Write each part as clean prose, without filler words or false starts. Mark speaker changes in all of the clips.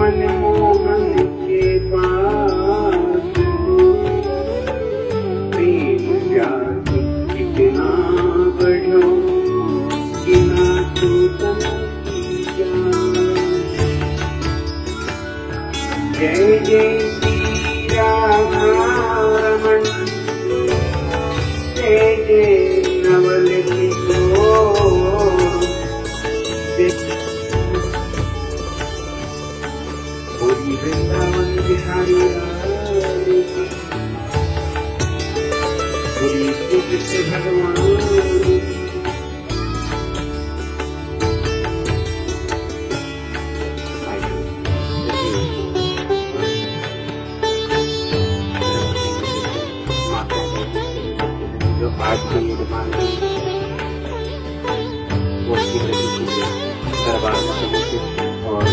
Speaker 1: मन मोह जय जय श्री राधारमण जय जय नवल किशोर पूरी वृंदावन बिहारी लाल की पूरी श्री कृष्ण भगवान की आज के निर्माण वो दरबार में समर्पित और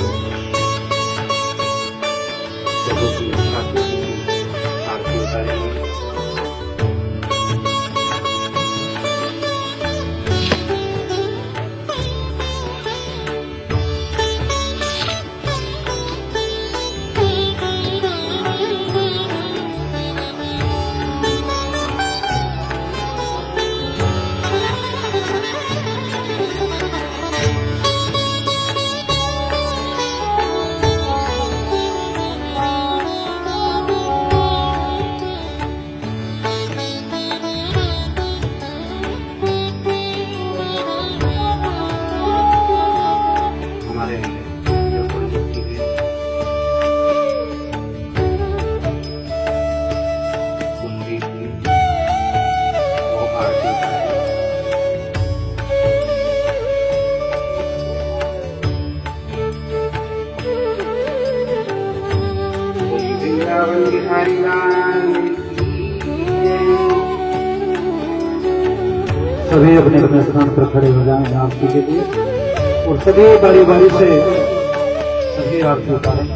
Speaker 1: प्रभु की आरती उतारेंगे।
Speaker 2: सभी अपने अपने स्थान पर खड़े हो जाएं आरती के लिए और सभी बारी बारी से सभी आरती उतारें।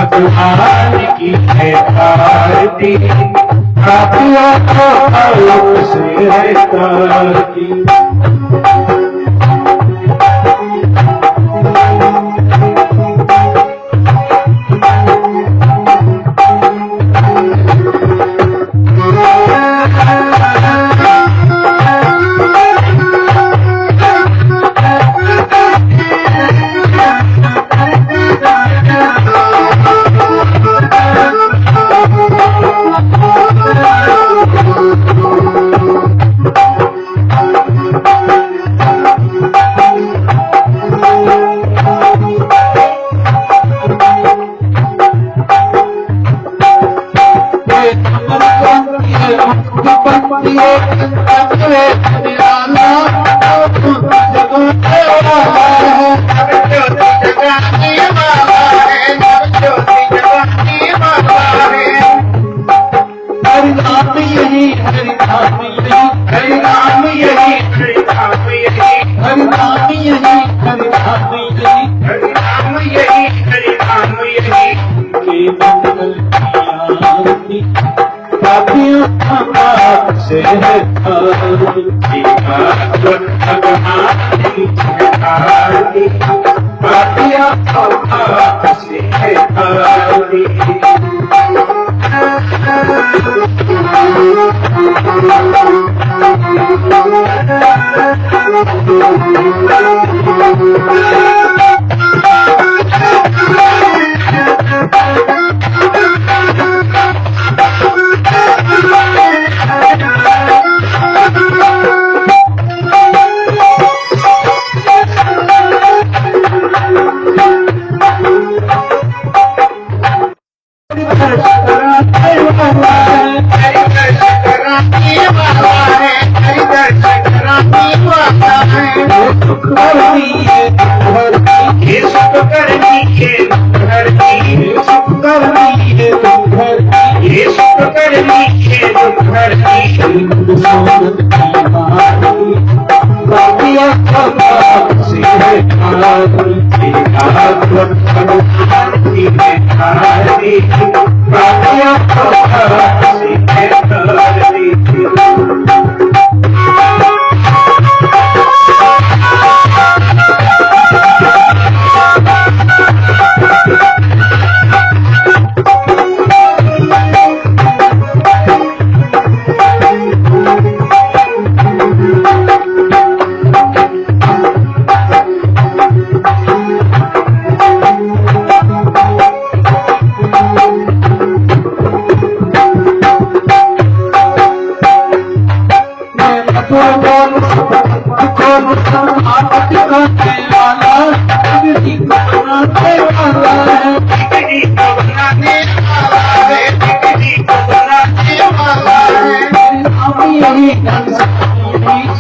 Speaker 1: भगवान की है आरती पापियों को आलोक से है तारती।
Speaker 2: वाला है,
Speaker 1: हरि दर्शन कराने वाला है, हरि दर्शन कराने वाला है।
Speaker 2: सुख करनी है धरती,
Speaker 1: ये सुख करनी है धरती,
Speaker 2: सुख करनी है तुम धरती,
Speaker 1: ये सुख करनी है धरती।
Speaker 2: सोनत की माटी, बातिया से है आदमी,
Speaker 1: आत्मन अनुशांति है आरती, बातिया से है आरती।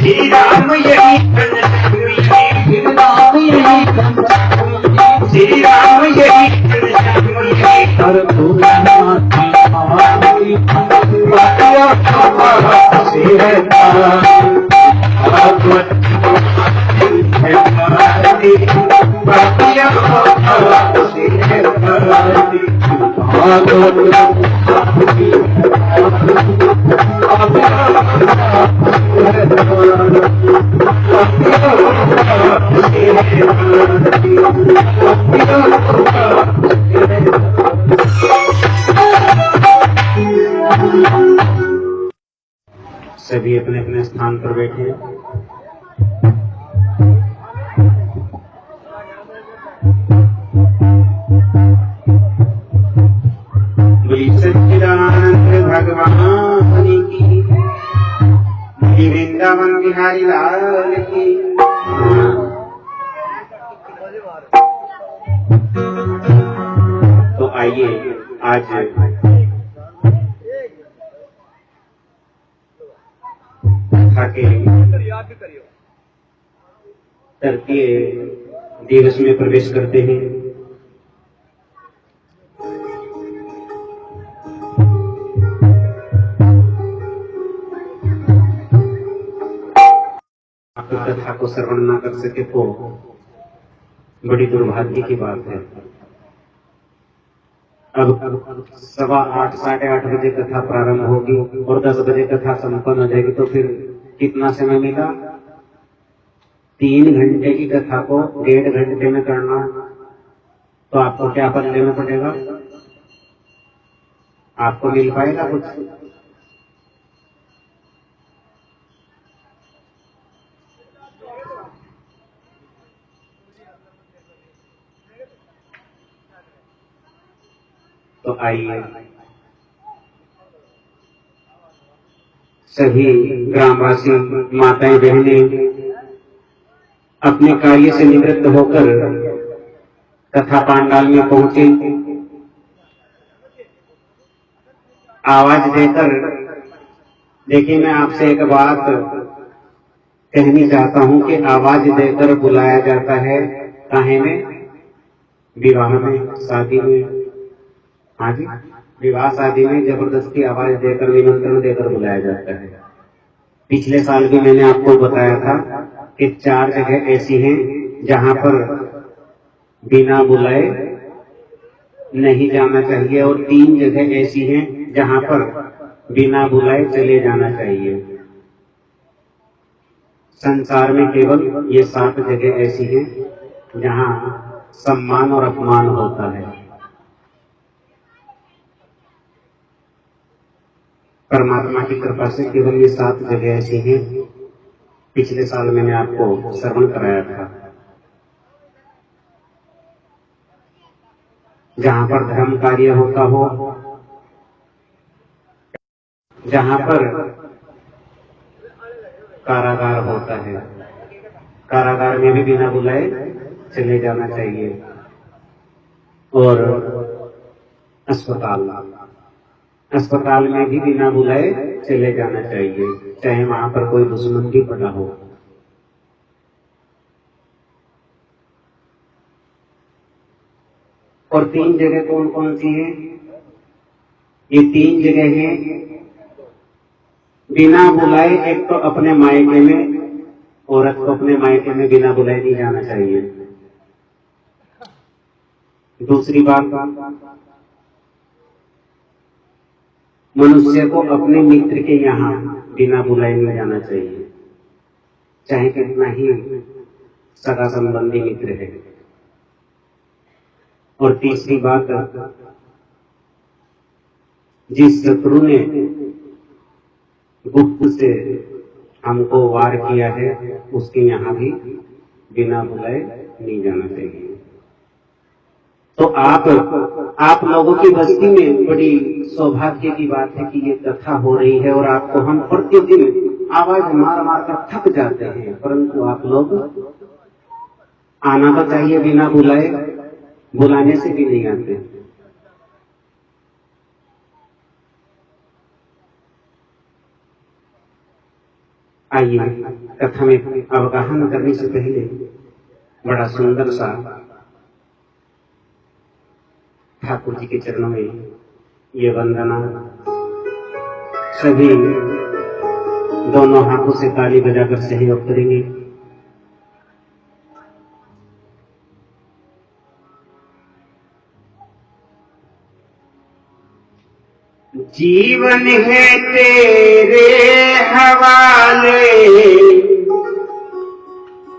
Speaker 1: श्री राम यही श्री राम यही
Speaker 2: हर से है
Speaker 1: सभी अपने अपने स्थान पर बैठे। बोली सच्चिदानंद भगवान की, बोली वृंदावन बिहारी लाल की। तो आइए आज के तृतीय दिवस में प्रवेश करते हैं। आप कथा को श्रवण न कर सके तो बड़ी दुर्भाग्य की बात है। अब 7:15 साढ़े 8 बजे कथा प्रारंभ होगी और 10 बजे कथा संपन्न हो जाएगी, तो फिर कितना समय मिला? 3 घंटे की कथा को 1.5 घंटे में करना, तो आपको क्या पल्ले में पड़ेगा? आपको मिल पाएगा कुछ? तो आइए सभी ग्रामवासी, माताएं, बहनें अपने कार्य से निवृत्त होकर कथा पांडाल में पहुंचे। आवाज देकर, देखिए मैं आपसे एक बात कहनी चाहता हूं कि आवाज देकर बुलाया जाता है काहे में? विवाह में, शादी में। हाँ जी, विवाह शादी में जबरदस्ती आवाज देकर, निमंत्रण देकर बुलाया जाता है। पिछले साल भी मैंने आपको बताया था कि 4 जगह ऐसी हैं जहां पर बिना बुलाए नहीं जाना चाहिए और 3 जगह ऐसी हैं जहां पर बिना बुलाए चले जाना चाहिए। संसार में केवल ये 7 जगह ऐसी हैं जहां सम्मान और अपमान होता है। परमात्मा की कृपा से केवल ये 7 जगह ऐसी हैं। पिछले साल मैंने आपको श्रवण कराया था। जहां पर धर्म कार्य होता हो, जहां पर कारागार होता है, कारागार में भी बिना बुलाए चले जाना चाहिए। और अस्पताल, अस्पताल में भी बिना बुलाए चले जाना चाहिए, चाहे वहां पर कोई दुश्मन भी पड़ा हो। और 3 जगह कौन कौन सी है? ये 3 जगह हैं बिना बुलाए। एक तो अपने मायके में, औरत को अपने मायके में बिना बुलाए नहीं जाना चाहिए। दूसरी बात, मनुष्य को अपने मित्र के यहाँ बिना बुलाए नहीं जाना चाहिए, चाहे कितना ही सगा संबंधी मित्र है। और तीसरी बात, जिस शत्रु ने गुप्त से हमको वार किया है उसके यहाँ भी बिना बुलाए नहीं जाना चाहिए। तो आप लोगों की बस्ती में बड़ी सौभाग्य की बात है कि ये कथा हो रही है और आपको हम प्रतिदिन आवाज मार मार कर थक जाते हैं, परंतु आप लोग आना तो चाहिए बिना बुलाए, बुलाने से भी नहीं आते। आइए कथा में अवगाहन करने से पहले बड़ा सुंदर सा ठाकुर जी के चरणों में ये वंदना सभी दोनों हाथों से ताली बजाकर सहयोग करेंगे। जीवन है तेरे हवाले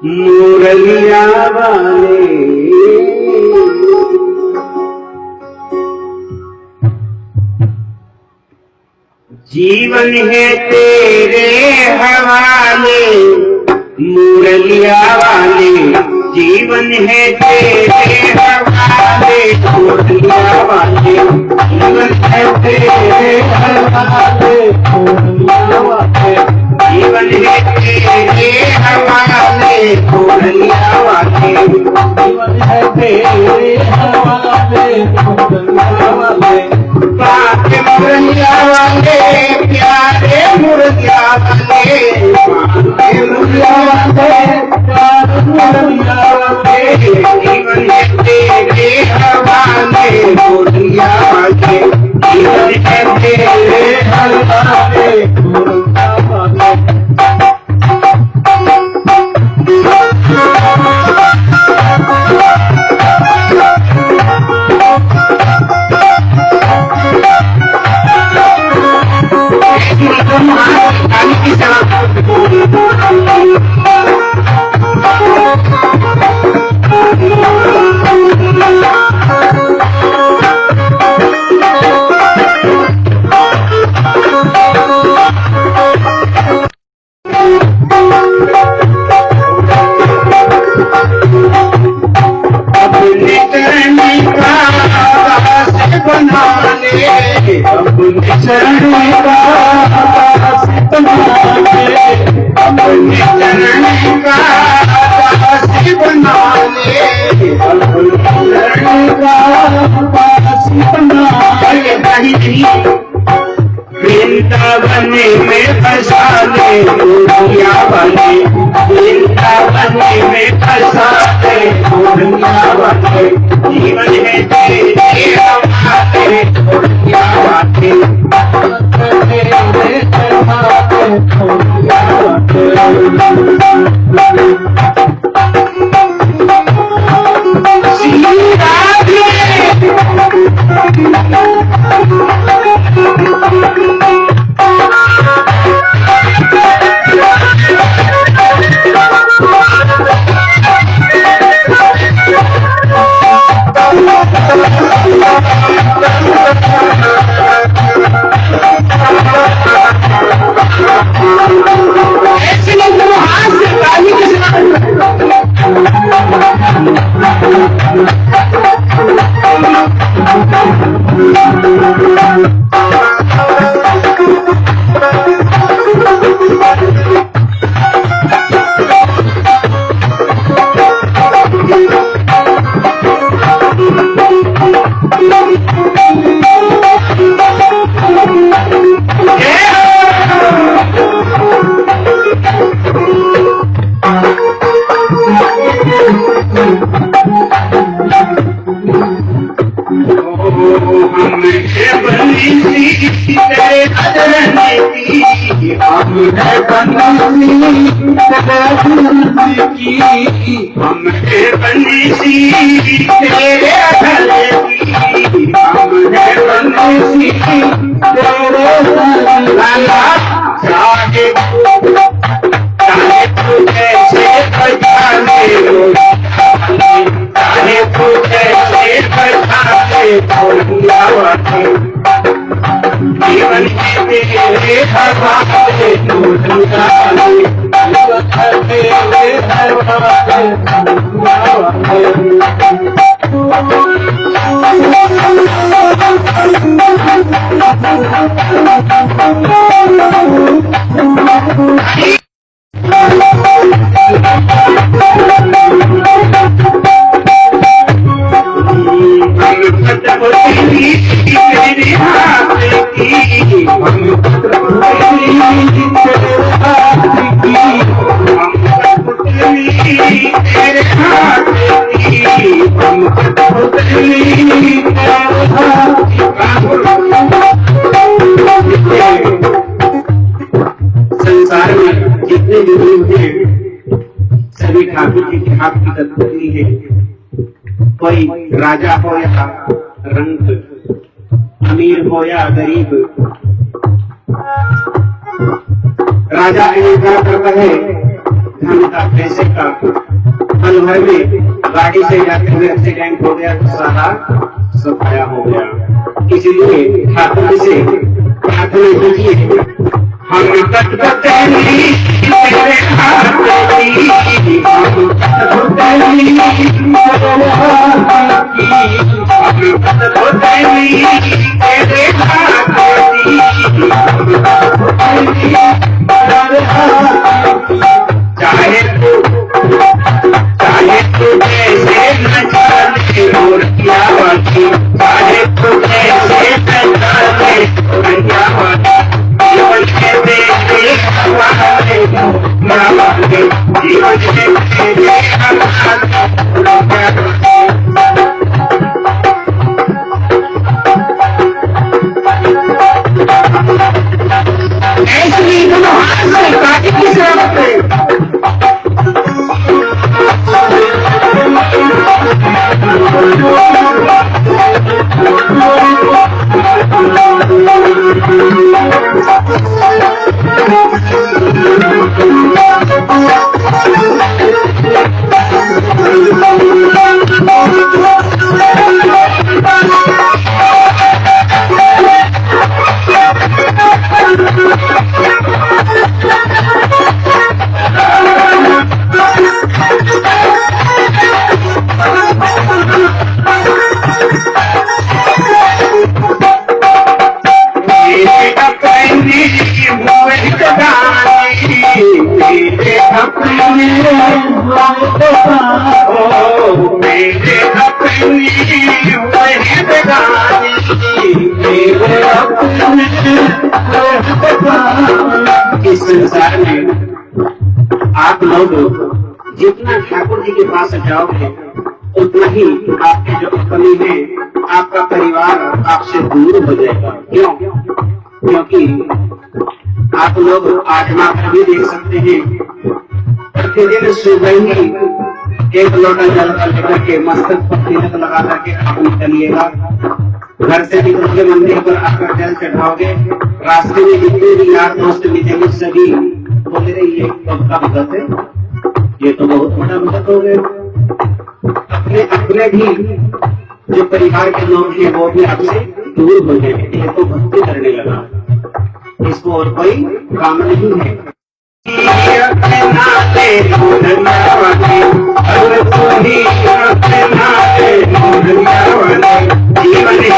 Speaker 1: मुरलिया वाले, जीवन है तेरे हवाले मुरलिया वाले, जीवन है तेरे हवाले मुरलिया वाले, जीवन है तेरे हवाले मुरलिया वाले, जीवन है तेरे हवाले मुरलिया वाले, जीवन है तेरे हवाले मुरलिया वाले, बात मुरलिया वाले प्यारे मुरलिया वाले, मुरलिया वाले प्यारे मुरलिया वाले, जीवन है तेरे हवाले मुरलिया वाले, जीवन है तेरे हवाले मुरलिया वाले। वृंदावन में फंसा ले मुरलिया वाले, वृंदावन में फंसा ले मुरलिया वाले, जीवन है तेरे हवाले मुरलिया वाले, तेरे हवाले मुरलिया वाले। बंसी तेरे बदलने की, हम है बंसी तेरे बदलने की, हम है बंसी तेरे बदलने की, हम है बंसी तेरे बदलने की। चाहे तू कैसे बजा ले, चाहे तू कैसे बजा ले, जीवन के तेरे हवाले तू दुलारे, जीवन के तेरे हवाले संसार में जितने भी लोग हैं सभी ठाकुर जी के हाथ की कठपुतली है। कोई राजा हो या रंक, अमीर हो या गरीब, राजा अहंकार करता है धन का, पैसे का, पल भर में गाड़ी से जाते हुए एक्सीडेंट हो गया तो सारा सब खड़ा हो गया। इसलिए ठाकुर से प्रार्थना कीजिए, हम कठपुतली तेरे हाथ की, हम कठपुतली तेरे हाथ की, हम कठपुतली तेरे हाथ की, हम कठपुतली तेरे हाथ की। चाहे तू जैसे नचा ले मोरकिया वाली, चाहे तू जैसे नचा ले मोरकिया वाली, जीवन के तेरे हवाले हवाले, जीवन के तेरे हवाले। ऐसी काटी की जरूरत है। इस संसार में आप लोग जितना ठाकुर जी के पास जाओगे उतना ही आपकी जो कमी है, आपका परिवार आपसे दूर हो जाएगा। क्यों? क्योंकि आप लोग आत्मा पर भी देख सकते हैं, प्रतिदिन सुबह ही एक लोटा जल का लेकर के मस्तक पर तिलक लगा करके आप निकलिएगा। घर से निकलोगे, मंदिर पर आकर जल चढ़ाओगे, रास्ते में जितने भी यार दोस्त मिलेंगे सभी बोले रहे ये कब का भगत है, ये तो बहुत बड़ा भगत हो गए। अपने अपने भी जो परिवार के लोग हैं वो भी आपसे दूर हो जाएंगे। ये तो भक्ति करने लगा, इसको और कोई काम नहीं है। जीवन है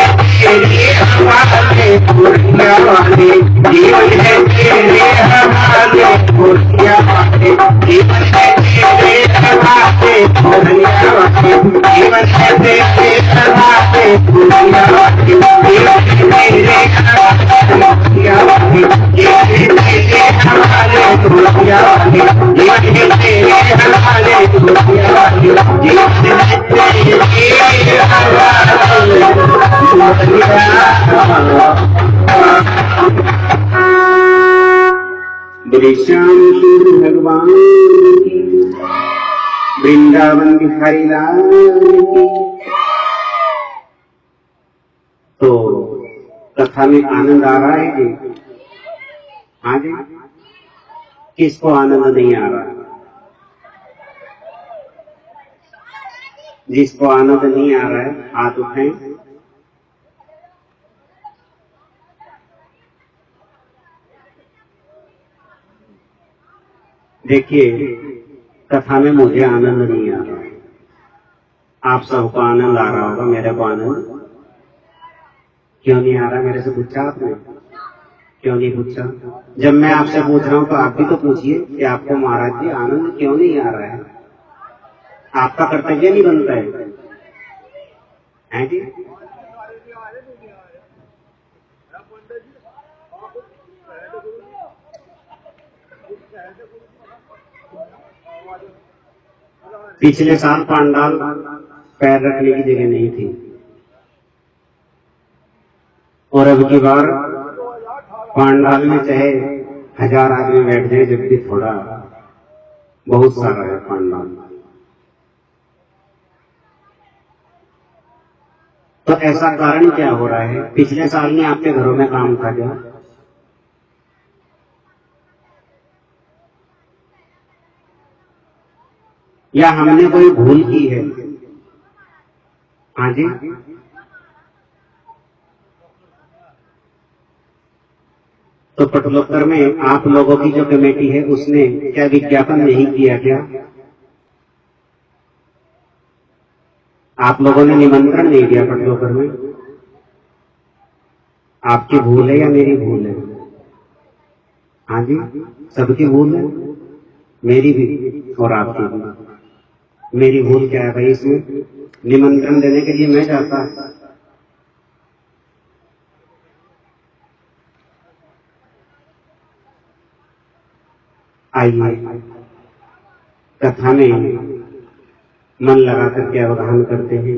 Speaker 1: तेरे हवाले पुरखिया वाले, जीवन है तेरे हवाले पुरखिया वाले, जीवन है तेरे हवाले पुरखिया वाले, जीवन है तेरे हवाले पुरखिया वाले, जीवन है तेरे हवाले पुरखिया वाले, जीवन है तेरे हवाले पुरखिया वाले, जीवन है तेरे हवाले पुरखिया वाले, जीवन है तेरे हवाले बोले श्याम सूर्य भगवान की, वृंदावन बिहारी लाल की। तो कथा में आनंद आ रहा है जी? हाँ जी। किसको आनंद नहीं आ रहा? जिसको आनंद नहीं आ रहा है हाथ उठाएं। देखिए, कथा में मुझे आनंद नहीं आ रहा है, आप सबको आनंद आ रहा होगा, मेरे को आनंद क्यों नहीं आ रहा? मेरे से पूछा आपने? क्यों नहीं पूछा? जब मैं आपसे पूछ रहा हूं तो आप भी तो पूछिए कि आपको महाराज जी आनंद क्यों नहीं आ रहा है? आपका कर्तव्य नहीं बनता है जी? पिछले साल पांडाल पैर रखने की जगह नहीं थी, और अब की बार पांडाल में चाहे 1000 आदमी बैठ जाए, जबकि थोड़ा बहुत सारा है पांडाल। तो ऐसा कारण क्या हो रहा है? पिछले साल में आपके घरों में काम था क्या? या हमने कोई भूल की है? हाँ जी। तो पटलोत्तर में आप लोगों की जो कमेटी है उसने क्या विज्ञापन नहीं किया क्या? आप लोगों ने निमंत्रण नहीं दिया पटलोत्तर में? आपकी भूल है या मेरी भूल है? हाँ जी, सबकी भूल है, मेरी भी और आपकी भी। मेरी भूल क्या है भाई इसमें? निमंत्रण देने के लिए मैं जाता, आइए कथा में मन लगा करके अवगाहन करते हैं।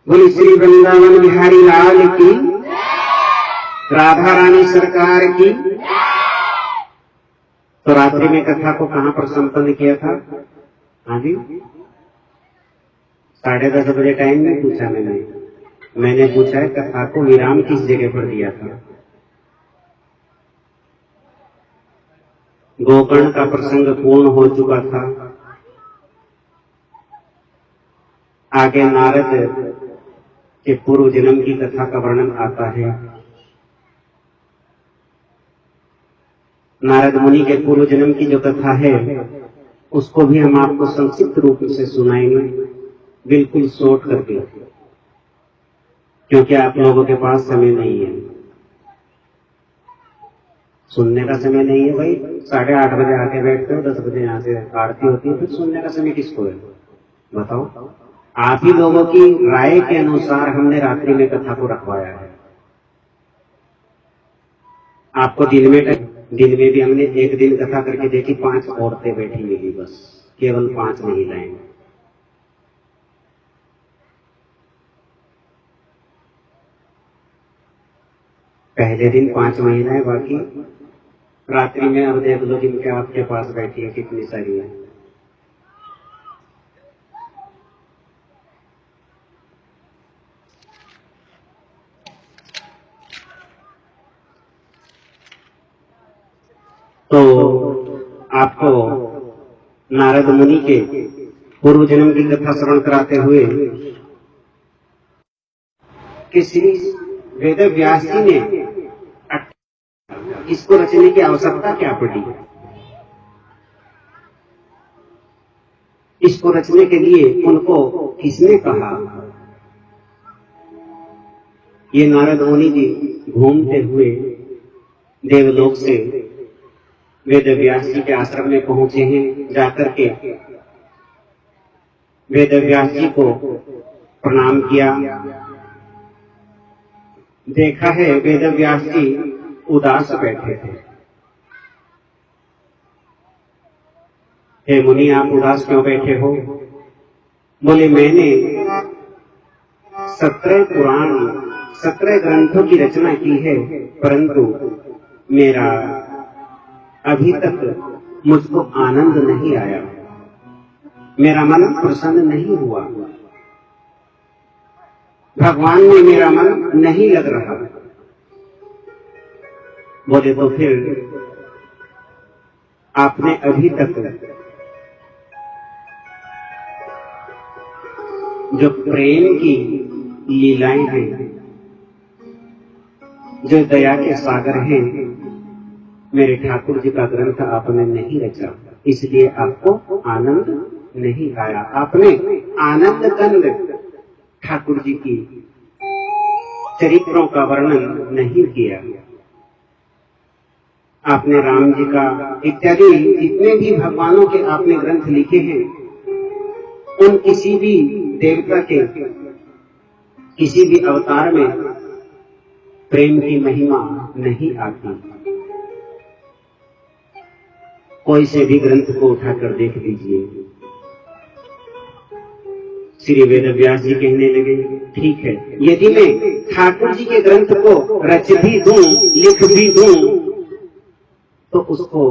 Speaker 1: बोली श्री वृंदावन बिहारी लाल की, राधा रानी सरकार की। तो रात्रि में कथा को कहां पर संपन्न किया था? हाँ जी, 10:30 बजे टाइम में पूछा मैंने पूछा है कथा को विराम किस जगह पर दिया था? गोकर्ण का प्रसंग पूर्ण हो चुका था। आगे नारद के पूर्व जन्म की कथा का वर्णन आता है। नारद मुनि के पूर्व जन्म की जो कथा है उसको भी हम आपको संक्षिप्त रूप से सुनाएंगे, बिल्कुल शॉर्ट करके, क्योंकि आप लोगों के पास समय नहीं है, सुनने का समय नहीं है भाई। 8:30 बजे आके बैठते हो, 10 बजे यहाँ से आरती होती है, फिर सुनने का समय किसको है बताओ? आप ही लोगों की राय के अनुसार हमने रात्रि में कथा को रखवाया है। आपको दिन में भी हमने एक दिन कथा करके देखी, 5 औरतें बैठी मिली, बस केवल 5 महिलाएं। पहले दिन 5 महिलाएं, बाकी रात्रि में अब देख लो जिनके आपके पास बैठी है कितनी सारी है। तो आपको नारद मुनि के पूर्व जन्म की कथा श्रवण कराते हुए कि श्री वेद व्यास जी ने इसको रचने की आवश्यकता क्या पड़ी? इसको रचने के लिए उनको किसने कहा? ये नारद मुनि जी घूमते हुए देवलोक से वेद व्यास जी के आश्रम में पहुंचे हैं। जाकर के वेद व्यास जी को प्रणाम किया। देखा है वेद व्यास जी उदास बैठे थे। हे मुनि, आप उदास क्यों बैठे हो? बोले, मैंने 17 पुराण 17 ग्रंथों की रचना की है, परंतु मेरा अभी तक मुझको आनंद नहीं आया, मेरा मन प्रसन्न नहीं हुआ, भगवान में मेरा मन नहीं लग रहा। बोले, तो फिर आपने अभी तक जो प्रेम की लीलाएं हैं, जो दया के सागर हैं, मेरे ठाकुर जी का ग्रंथ आपने नहीं रचा, इसलिए आपको आनंद नहीं आया। आपने आनंद कंद ठाकुर जी की चरित्रों का वर्णन नहीं किया। आपने राम जी का इत्यादि जितने भी भगवानों के आपने ग्रंथ लिखे हैं, उन किसी भी देवता के किसी भी अवतार में प्रेम की महिमा नहीं आती। कोई से भी ग्रंथ को उठाकर देख लीजिए। श्री वेदव्यास जी कहने लगे, ठीक है, यदि मैं ठाकुर जी के ग्रंथ को रच भी दूं, लिख भी दूं, तो उसको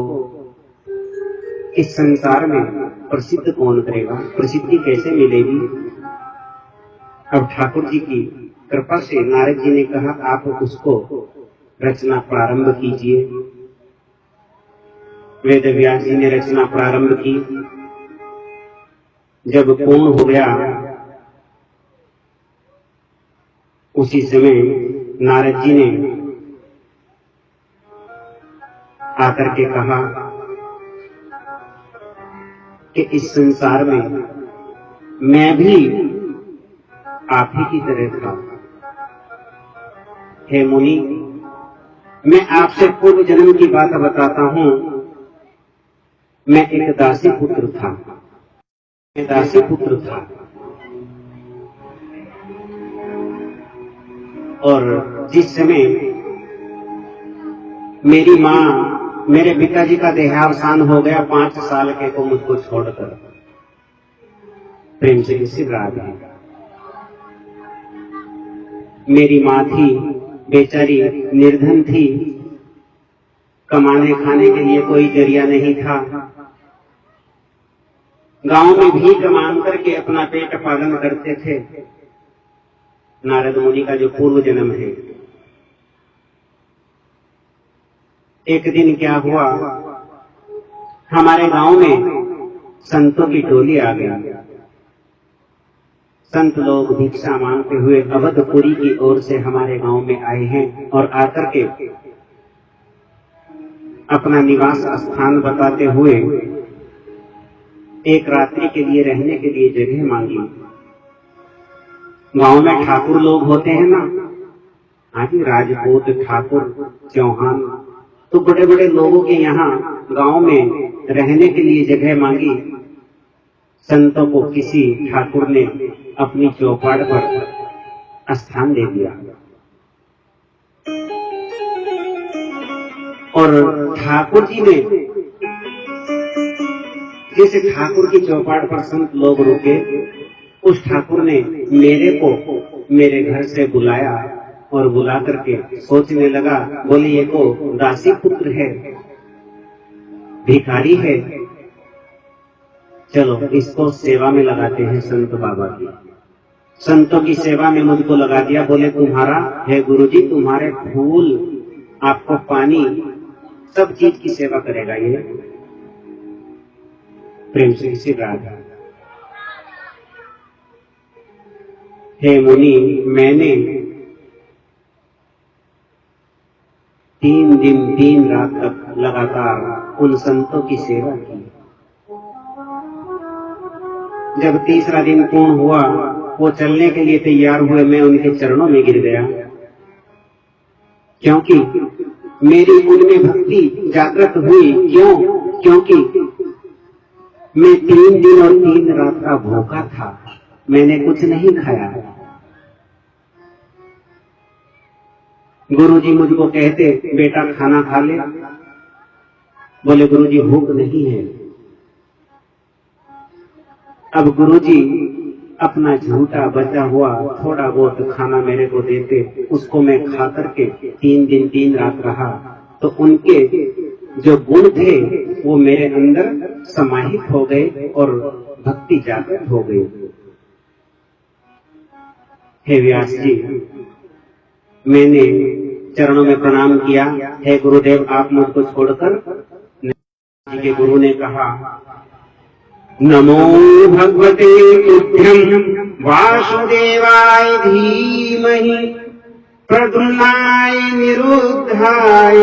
Speaker 1: इस संसार में प्रसिद्ध कौन करेगा? प्रसिद्धि कैसे मिलेगी? अब ठाकुर जी की कृपा से नारद जी ने कहा, आप उसको रचना प्रारंभ कीजिए। वेदव्यास जी ने रचना प्रारंभ की। जब पूर्ण हो गया, उसी समय नारद जी ने आकर के कहा कि इस संसार में मैं भी आप ही की तरह था। हे मुनि, मैं आपसे पूर्व जन्म की बात बताता हूं। मैं एक दासी पुत्र था। मैं दासी पुत्र था और जिस समय मेरी मां, मेरे पिताजी का देहावसान हो गया 5 साल के को मुझको छोड़कर, प्रेम से किसी रात है। मेरी मां थी बेचारी, निर्धन थी, कमाने खाने के लिए कोई जरिया नहीं था। गांव में भीख मांग करके अपना पेट पालन करते थे। नारद मुनि का जो पूर्व जन्म है। एक दिन क्या हुआ, हमारे गांव में संतों की टोली आ गई। संत लोग भिक्षा मांगते हुए अवधपुरी की ओर से हमारे गांव में आए हैं और आकर के अपना निवास स्थान बताते हुए एक रात्रि के लिए रहने के लिए जगह मांगी। गांव में ठाकुर लोग होते हैं ना, आदि राजपूत, ठाकुर, चौहान, तो बड़े बड़े लोगों के यहाँ गांव में रहने के लिए जगह मांगी। संतों को किसी ठाकुर ने अपनी चौपाट पर स्थान दे दिया और ठाकुर जी ने जिस ठाकुर की चौपाट पर संत लोग रुके, उस ठाकुर ने मेरे को मेरे घर से बुलाया और बुला करके सोचने लगा, बोले ये को दासी पुत्र है, भिखारी है, चलो इसको सेवा में लगाते हैं संत बाबा की। संतों की सेवा में मुझको लगा दिया। बोले तुम्हारा है गुरुजी, तुम्हारे फूल, आपको पानी, सब चीज की सेवा करेगा ये। प्रेम से इसी राधा। हे मुनि, मैंने 3 दिन 3 रात तक लगातार उन संतों की सेवा की। जब तीसरा दिन पूर्ण हुआ, वो चलने के लिए तैयार हुए, मैं उनके चरणों में गिर गया, क्योंकि मेरी उनमें भक्ति जागृत हुई। क्यों? क्योंकि मैं 3 दिन और 3 रात का भूखा था, मैंने कुछ नहीं खाया। गुरुजी मुझको कहते, बेटा खाना खा ले। बोले गुरुजी भूख नहीं है। अब गुरुजी अपना झूठा बचा हुआ थोड़ा बहुत खाना मेरे को देते, उसको मैं खा करके 3 दिन 3 रात रहा, तो उनके जो गुण थे वो मेरे अंदर समाहित हो गए और भक्ति जागृत हो गई। हे व्यास जी, मैंने चरणों में प्रणाम किया, हे गुरुदेव आप मुझको छोड़कर। जी के गुरु ने कहा, नमो भगवते तुभ्यं वासुदेवाय धीमहि प्रद्युम्नाय निरुद्धाय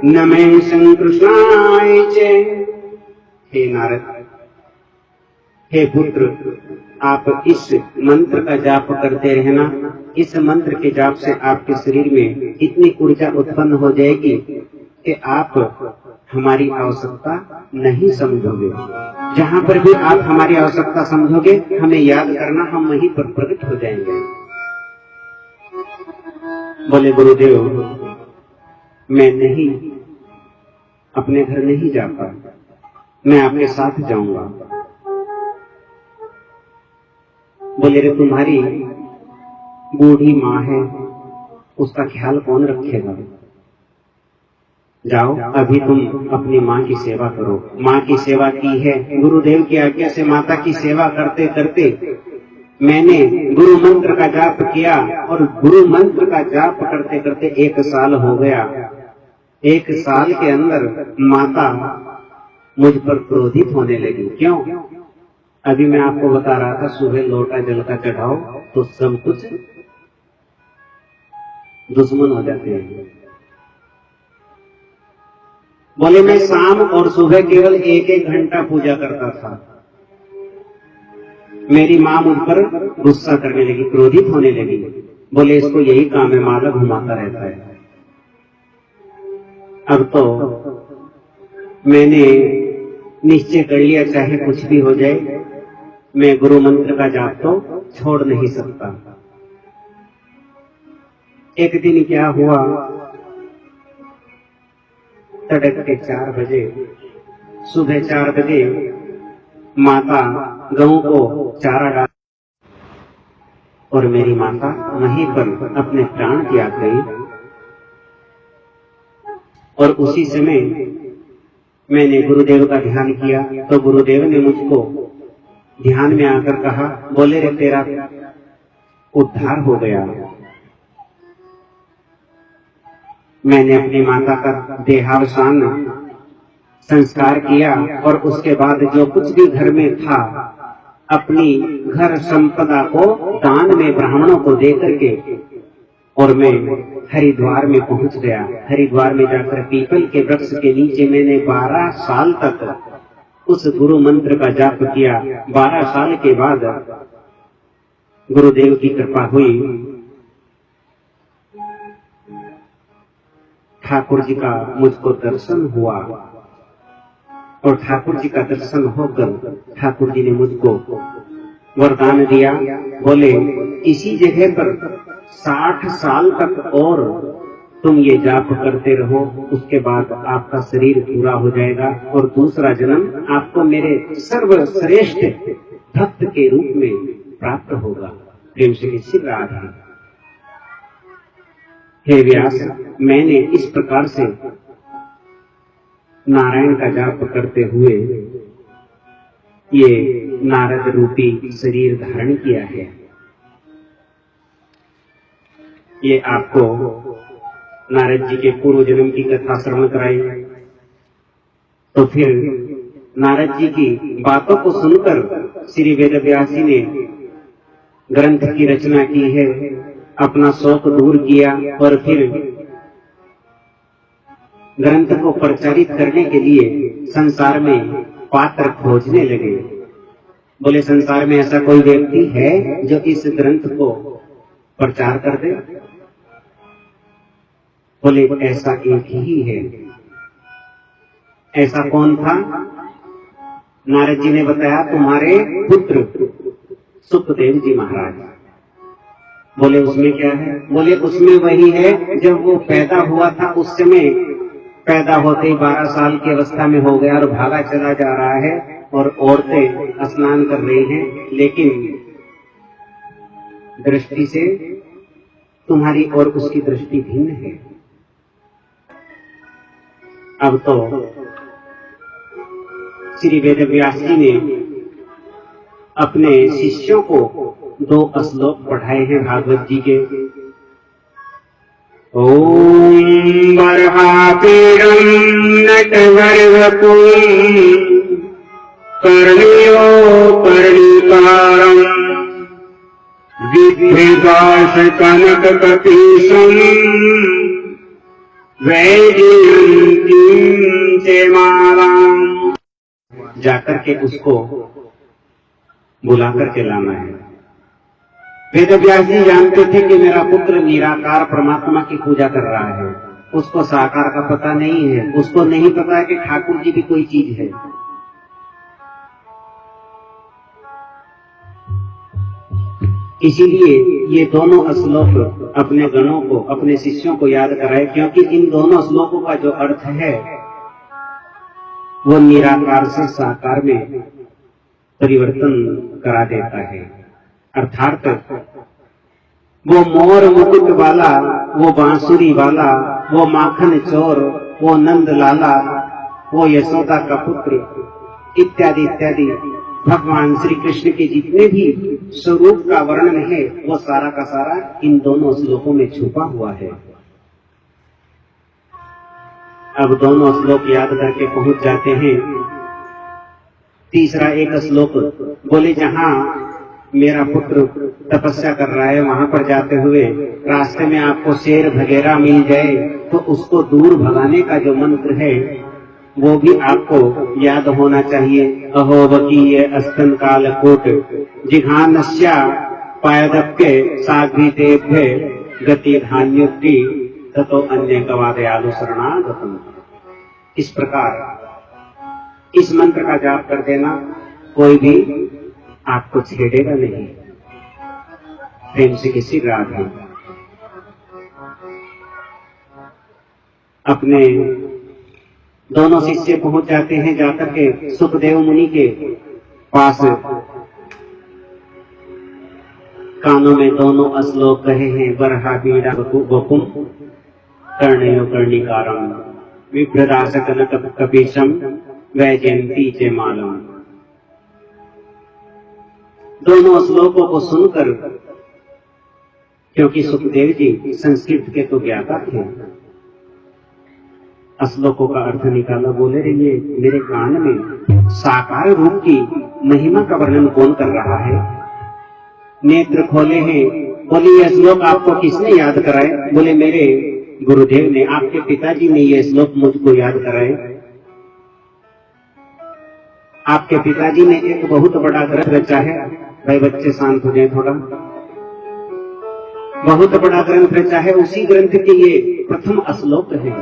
Speaker 1: नमे संकृष्णाय च। हे नारद, हे पुत्र, आप इस मंत्र का जाप करते रहना। इस मंत्र के जाप से आपके शरीर में इतनी ऊर्जा उत्पन्न हो जाएगी कि आप हमारी आवश्यकता नहीं समझोगे। जहां पर भी आप हमारी आवश्यकता समझोगे, हमें याद करना, हम वहीं पर प्रकट हो जाएंगे। बोले गुरुदेव, मैं नहीं, अपने घर नहीं जाता, मैं आपके साथ जाऊंगा। बोले रे, तुम्हारी बूढ़ी माँ है, उसका ख्याल कौन रखेगा? जाओ, अभी तुम अपनी माँ की सेवा करो। माँ की सेवा की है, गुरुदेव की आज्ञा से माता की सेवा करते करते मैंने गुरु मंत्र का जाप किया, और गुरु मंत्र का जाप करते करते 1 साल हो गया। 1 साल के अंदर माता मुझ पर क्रोधित होने लगी। क्यों? अभी मैं आपको बता रहा था, सुबह लोटा जल का चढ़ाओ तो सब कुछ दुश्मन हो जाते हैं। बोले मैं शाम और सुबह केवल 1-1 घंटा पूजा करता था। मेरी माँ मुझ पर गुस्सा करने लगी, क्रोधित होने लगी। बोले इसको यही काम है, माला घुमाता रहता है। अब तो मैंने निश्चय कर लिया, चाहे कुछ भी हो जाए, मैं गुरु मंत्र का जाप तो छोड़ नहीं सकता। एक दिन क्या हुआ, तड़के 4 बजे, सुबह 4 बजे माता गऊ को चारा डाल, और मेरी माता वहीं पर अपने प्राण त्याग गई। और उसी समय मैंने गुरुदेव का ध्यान किया, तो गुरुदेव ने मुझको ध्यान में आकर कहा, बोले रे, तेरा उद्धार हो गया। मैंने अपनी माता का देहावसान संस्कार किया, और उसके बाद जो कुछ भी घर में था, अपनी घर संपदा को दान में ब्राह्मणों को दे करके, और मैं हरिद्वार में पहुंच गया। हरिद्वार में जाकर पीपल के वृक्ष के नीचे मैंने 12 साल तक उस गुरु मंत्र का जाप किया। 12 साल के बाद गुरुदेव की कृपा हुई, ठाकुर जी का मुझको दर्शन हुआ, और ठाकुर जी का दर्शन होकर ठाकुर जी ने मुझको वरदान दिया। बोले इसी जगह पर 60 साल तक और तुम ये जाप करते रहो, उसके बाद आपका शरीर पूरा हो जाएगा, और दूसरा जन्म आपको मेरे सर्वश्रेष्ठ भक्त के रूप में प्राप्त होगा। प्रेम से निश्चित राधे। हे व्यास, मैंने इस प्रकार से नारायण का जाप करते हुए ये नारद रूपी शरीर धारण किया है। ये आपको नारद जी के पूर्व जन्म की कथा श्रवण कराई, तो फिर नारद जी की बातों को सुनकर श्री वेदव्यास जी ने ग्रंथ की रचना की है, अपना शौक दूर किया, और फिर ग्रंथ को प्रचारित करने के लिए संसार में पात्र खोजने लगे। बोले संसार में ऐसा कोई व्यक्ति है जो इस ग्रंथ को प्रचार कर दे? बोले ऐसा एक ही है। ऐसा कौन था? नारद जी ने बताया, तुम्हारे पुत्र सुखदेव जी महाराज। बोले उसमें क्या है? बोले उसमें वही है, जब वो पैदा हुआ था उस समय पैदा होते ही 12 साल की अवस्था में हो गया और भागा चला जा रहा है, और औरतें स्नान कर रही हैं, लेकिन दृष्टि से तुम्हारी और उसकी दृष्टि भिन्न है। अब तो श्री वेदव्यास जी ने अपने शिष्यों को 2 श्लोक पढ़ाए हैं भागवत जी के। ओम बर्हापीडं नटवरवपुं कर्णयो कर्णिकारं विभ्रदास कनक कपीशं वैजयन्तीं च मालां। जाकर के उसको बुला करके लाना है। वेदव्यास जी जानते थे कि मेरा पुत्र निराकार परमात्मा की पूजा कर रहा है, उसको साकार का पता नहीं है, उसको नहीं पता है कि ठाकुर जी भी कोई चीज है। इसीलिए ये दोनों श्लोक अपने गणों को, अपने शिष्यों को याद कराए, क्योंकि इन दोनों श्लोकों का जो अर्थ है वो निराकार से साकार में परिवर्तन करा देता है। अर्थात वो मोर मुकुट वाला, वो बांसुरी वाला, वो माखन चोर, वो नंद लाला, वो यशोदा का पुत्र इत्यादि इत्यादि भगवान श्री कृष्ण के जितने भी स्वरूप का वर्णन है वो सारा का सारा इन दोनों श्लोकों में छुपा हुआ है। अब दोनों श्लोक याद करके पहुंच जाते हैं। तीसरा एक श्लोक बोले, जहां मेरा पुत्र तपस्या कर रहा है वहां पर जाते हुए रास्ते में आपको शेर वगैरह मिल जाए तो उसको दूर भगाने का जो मंत्र है वो भी आपको याद होना चाहिए। अहोवकीय अस्तन काल कोट जिघानस्या पायदप्य साग्रीतेभ्य गति धान्युक्ति ततो अन्य गवादयालु शरणागतम। इस प्रकार इस मंत्र का जाप कर देना, कोई भी आपको छेड़ेगा नहीं। प्रेम से किसी राधे अपने दोनों शिष्य पहुंच जाते हैं। जाकर के सुखदेव मुनि के पास कानों में दोनों श्लोक कहे हैं। बरहा बीड़ा बपुम कर्णयो कर्णिकारम विभ्रदास कनक कपीशम वैजयंती च मालम। दोनों श्लोकों को सुनकर, क्योंकि सुखदेव जी संस्कृत के तो ज्ञाता थे, श्लोकों का अर्थ निकाला। बोले रहिए मेरे कान में साकार रूप की महिमा का वर्णन कौन कर रहा है? नेत्र खोले हैं। बोले यह श्लोक आपको किसने याद कराए? बोले मेरे गुरुदेव ने, आपके पिताजी ने यह श्लोक मुझको याद कराए। आपके पिताजी ने एक बहुत बड़ा ग्रंथ रचा है। भाई बच्चे शांत हो जाए थोड़ा। बहुत बड़ा ग्रंथ रचा है, उसी ग्रंथ के ये प्रथम श्लोक है।